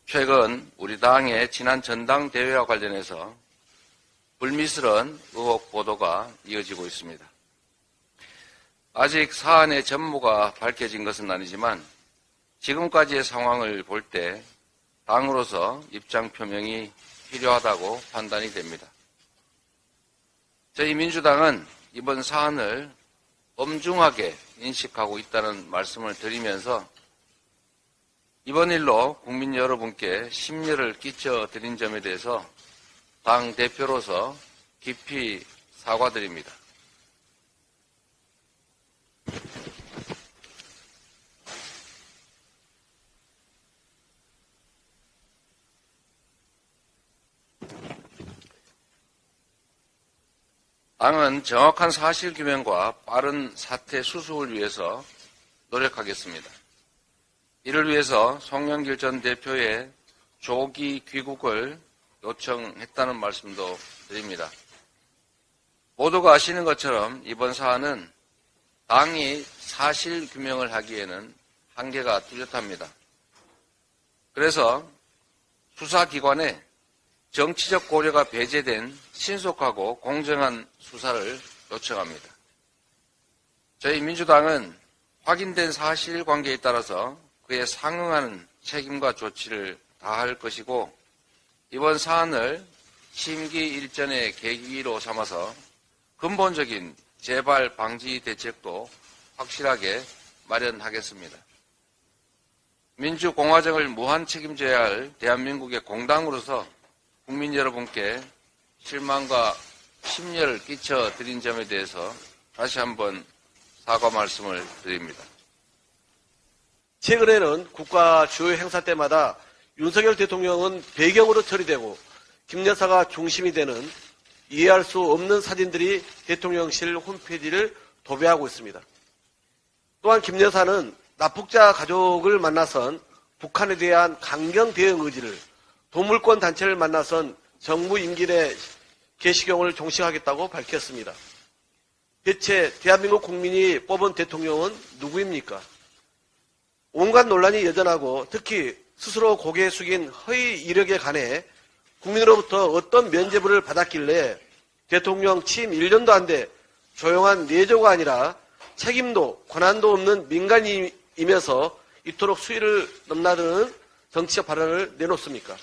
최근 우리 당의 지난 전당대회와 관련해서 불미스러운 의혹 보도가 이어지고 있습니다. 아직 사안의 전모가 밝혀진 것은 아니지만 지금까지의 상황을 볼 때 당으로서 입장 표명이 필요하다고 판단이 됩니다. 저희 민주당은 이번 사안을 엄중하게 인식하고 있다는 말씀을 드리면서 이번 일로 국민 여러분께 심려를 끼쳐드린 점에 대해서 당 대표로서 깊이 사과드립니다. 당은 정확한 사실규명과 빠른 사태 수습을 위해서 노력하겠습니다. 이를 위해서 송영길 전 대표의 조기 귀국을 요청했다는 말씀도 드립니다. 모두가 아시는 것처럼 이번 사안은 당이 사실규명을 하기에는 한계가 뚜렷합니다. 그래서 수사기관에 정치적 고려가 배제된 신속하고 공정한 수사를 요청합니다. 저희 민주당은 확인된 사실관계에 따라서 그에 상응하는 책임과 조치를 다할 것이고 이번 사안을 심기 일전의 계기로 삼아서 근본적인 재발 방지 대책도 확실하게 마련하겠습니다. 민주공화정을 무한 책임져야 할 대한민국의 공당으로서 국민 여러분께 실망과 심려를 끼쳐드린 점에 대해서 다시 한번 사과 말씀을 드립니다. 최근에는 국가 주요 행사 때마다 윤석열 대통령은 배경으로 처리되고 김 여사가 중심이 되는 이해할 수 없는 사진들이 대통령실 홈페이지를 도배하고 있습니다. 또한 김 여사는 납북자 가족을 만나선 북한에 대한 강경 대응 의지를, 도물권 단체를 만나선 정부 임기 내 개시경을 종식하겠다고 밝혔습니다. 대체 대한민국 국민이 뽑은 대통령은 누구입니까? 온갖 논란이 여전하고 특히 스스로 고개 숙인 허위 이력에 관해 국민으로부터 어떤 면죄부를 받았길래 대통령 취임 1년도 안 돼 조용한 내조가 아니라 책임도 권한도 없는 민간인이면서 이토록 수위를 넘나드는 정치적 발언을 내놓습니까?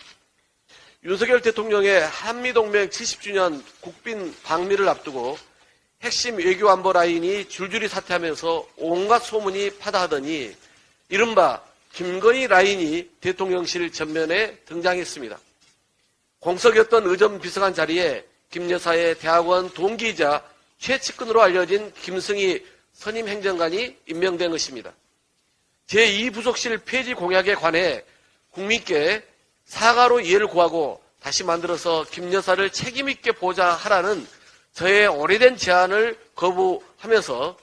윤석열 대통령의 한미동맹 70주년 국빈 방미를 앞두고 핵심 외교안보 라인이 줄줄이 사퇴하면서 온갖 소문이 파다하더니 이른바 김건희 라인이 대통령실 전면에 등장했습니다. 공석이었던 의전 비서관 자리에 김 여사의 대학원 동기이자 최측근으로 알려진 김승희 선임 행정관이 임명된 것입니다. 제2부속실 폐지 공약에 관해 국민께 사과로 이해를 구하고 다시 만들어서 김 여사를 책임있게 보자 하라는 저의 오래된 제안을 거부하면서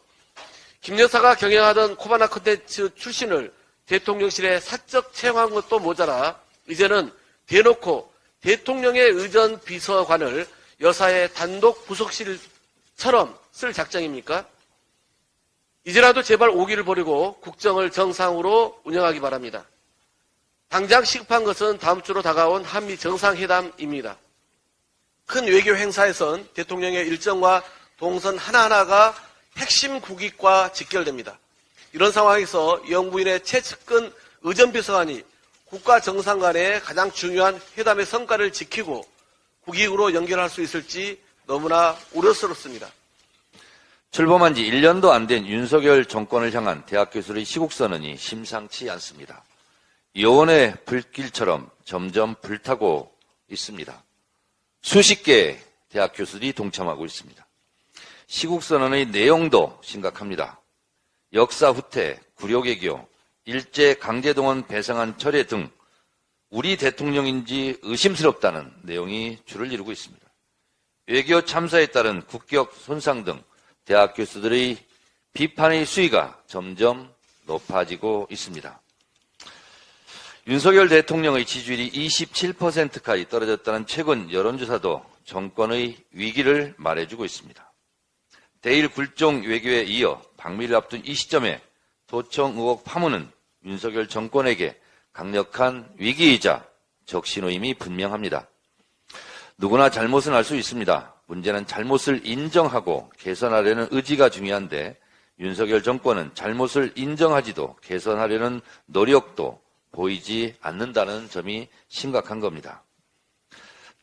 김 여사가 경영하던 코바나 콘텐츠 출신을 대통령실에 사적 채용한 것도 모자라 이제는 대놓고 대통령의 의전 비서관을 여사의 단독 부속실처럼 쓸 작정입니까? 이제라도 제발 오기를 버리고 국정을 정상으로 운영하기 바랍니다. 당장 시급한 것은 다음 주로 다가온 한미 정상회담입니다. 큰 외교 행사에선 대통령의 일정과 동선 하나하나가 핵심 국익과 직결됩니다. 이런 상황에서 영부인의 최측근 의전비서관이 국가 정상 간의 가장 중요한 회담의 성과를 지키고 국익으로 연결할 수 있을지 너무나 우려스럽습니다. 출범한 지 1년도 안 된 윤석열 정권을 향한 대학 교수들의 시국선언이 심상치 않습니다. 여원의 불길처럼 점점 불타고 있습니다. 수십 개의 대학 교수들이 동참하고 있습니다. 시국선언의 내용도 심각합니다. 역사 후퇴, 구려개교, 일제 강제동원 배상안 철회 등 우리 대통령인지 의심스럽다는 내용이 주를 이루고 있습니다. 외교 참사에 따른 국격 손상 등 대학 교수들의 비판의 수위가 점점 높아지고 있습니다. 윤석열 대통령의 지지율이 27%까지 떨어졌다는 최근 여론조사도 정권의 위기를 말해주고 있습니다. 대일 굴종 외교에 이어 방미를 앞둔 이 시점에 도청 의혹 파문은 윤석열 정권에게 강력한 위기이자 적신호임이 분명합니다. 누구나 잘못은 할 수 있습니다. 문제는 잘못을 인정하고 개선하려는 의지가 중요한데 윤석열 정권은 잘못을 인정하지도 개선하려는 노력도 보이지 않는다는 점이 심각한 겁니다.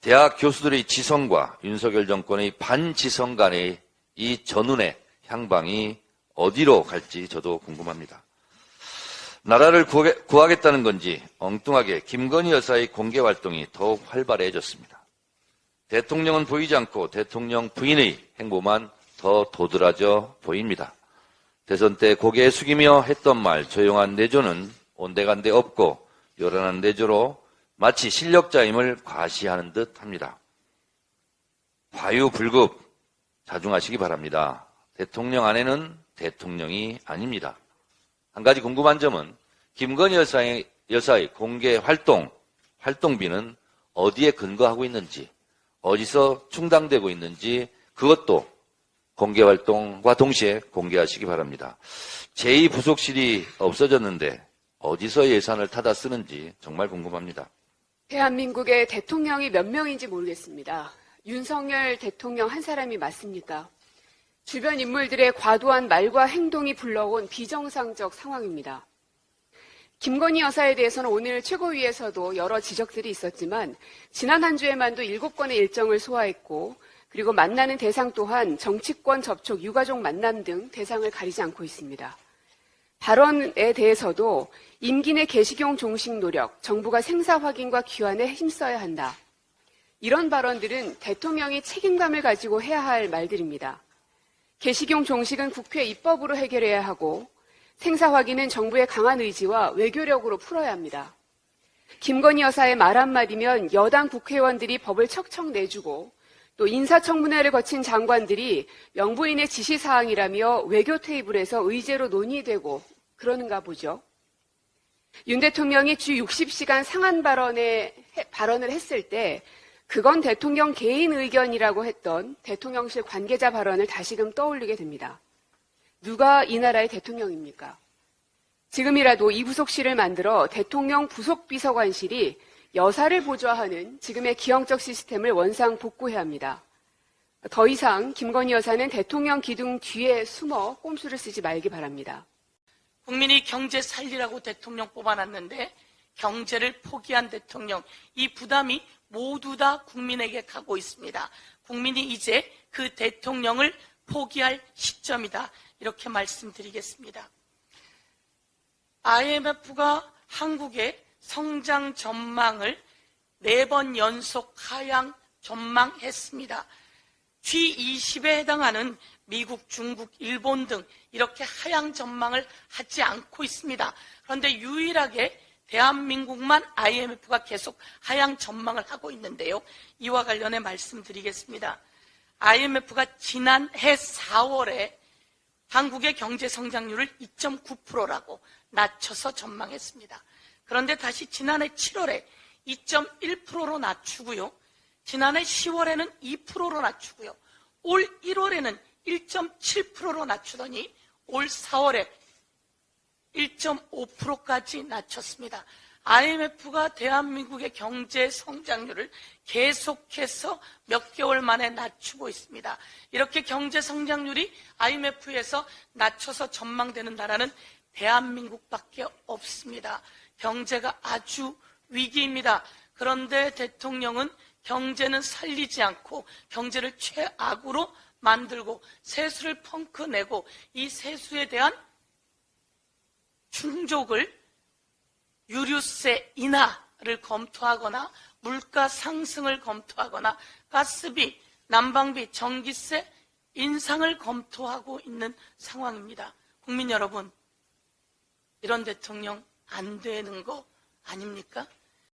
대학 교수들의 지성과 윤석열 정권의 반지성 간의 이 전운의 향방이 어디로 갈지 저도 궁금합니다. 나라를 구하겠다는 건지 엉뚱하게 김건희 여사의 공개 활동이 더욱 활발해졌습니다. 대통령은 보이지 않고 대통령 부인의 행보만 더 도드라져 보입니다. 대선 때 고개 숙이며 했던 말 조용한 내조는 온데간데 없고 요란한 내조로 마치 실력자임을 과시하는 듯 합니다. 과유불급 자중하시기 바랍니다. 대통령 아내는 대통령이 아닙니다. 한 가지 궁금한 점은 김건희 여사의 공개 활동비는 어디에 근거하고 있는지, 어디서 충당되고 있는지 그것도 공개 활동과 동시에 공개하시기 바랍니다. 제2부속실이 없어졌는데 어디서 예산을 타다 쓰는지 정말 궁금합니다. 대한민국의 대통령이 몇 명인지 모르겠습니다. 윤석열 대통령 한 사람이 맞습니까? 주변 인물들의 과도한 말과 행동이 불러온 비정상적 상황입니다. 김건희 여사에 대해서는 오늘 최고위에서도 여러 지적들이 있었지만 지난 한 주에만도 7건의 일정을 소화했고 그리고 만나는 대상 또한 정치권 접촉, 유가족 만남 등 대상을 가리지 않고 있습니다. 발언에 대해서도 임기 내 개식용 종식 노력, 정부가 생사 확인과 귀환에 힘써야 한다. 이런 발언들은 대통령이 책임감을 가지고 해야 할 말들입니다. 개식용 종식은 국회 입법으로 해결해야 하고 생사 확인은 정부의 강한 의지와 외교력으로 풀어야 합니다. 김건희 여사의 말 한마디면 여당 국회의원들이 법을 척척 내주고 또 인사청문회를 거친 장관들이 영부인의 지시사항이라며 외교 테이블에서 의제로 논의되고 그러는가 보죠. 윤 대통령이 주 60시간 상한 발언을 했을 때 그건 대통령 개인 의견이라고 했던 대통령실 관계자 발언을 다시금 떠올리게 됩니다. 누가 이 나라의 대통령입니까? 지금이라도 이부속실을 만들어 대통령 부속비서관실이 여사를 보좌하는 지금의 기형적 시스템을 원상 복구해야 합니다. 더 이상 김건희 여사는 대통령 기둥 뒤에 숨어 꼼수를 쓰지 말기 바랍니다. 국민이 경제 살리라고 대통령 뽑아놨는데 경제를 포기한 대통령, 이 부담이 모두 다 국민에게 가고 있습니다. 국민이 이제 그 대통령을 포기할 시점이다. 이렇게 말씀드리겠습니다. IMF가 한국의 성장 전망을 4번 연속 하향 전망했습니다. G20에 해당하는 미국, 중국, 일본 등 이렇게 하향 전망을 하지 않고 있습니다. 그런데 유일하게 대한민국만 IMF가 계속 하향 전망을 하고 있는데요. 이와 관련해 말씀드리겠습니다. IMF가 지난해 4월에 한국의 경제 성장률을 2.9%라고 낮춰서 전망했습니다. 그런데 다시 지난해 7월에 2.1%로 낮추고요. 지난해 10월에는 2%로 낮추고요. 올 1월에는 1.7%로 낮추더니 올 4월에 1.5%까지 낮췄습니다. IMF가 대한민국의 경제 성장률을 계속해서 몇 개월 만에 낮추고 있습니다. 이렇게 경제 성장률이 IMF에서 낮춰서 전망되는 나라는 대한민국밖에 없습니다. 경제가 아주 위기입니다. 그런데 대통령은 경제는 살리지 않고 경제를 최악으로 만들고 세수를 펑크 내고 이 세수에 대한 충족을 유류세 인하를 검토하거나 물가 상승을 검토하거나 가스비, 난방비, 전기세 인상을 검토하고 있는 상황입니다. 국민 여러분, 이런 대통령 안 되는 거 아닙니까?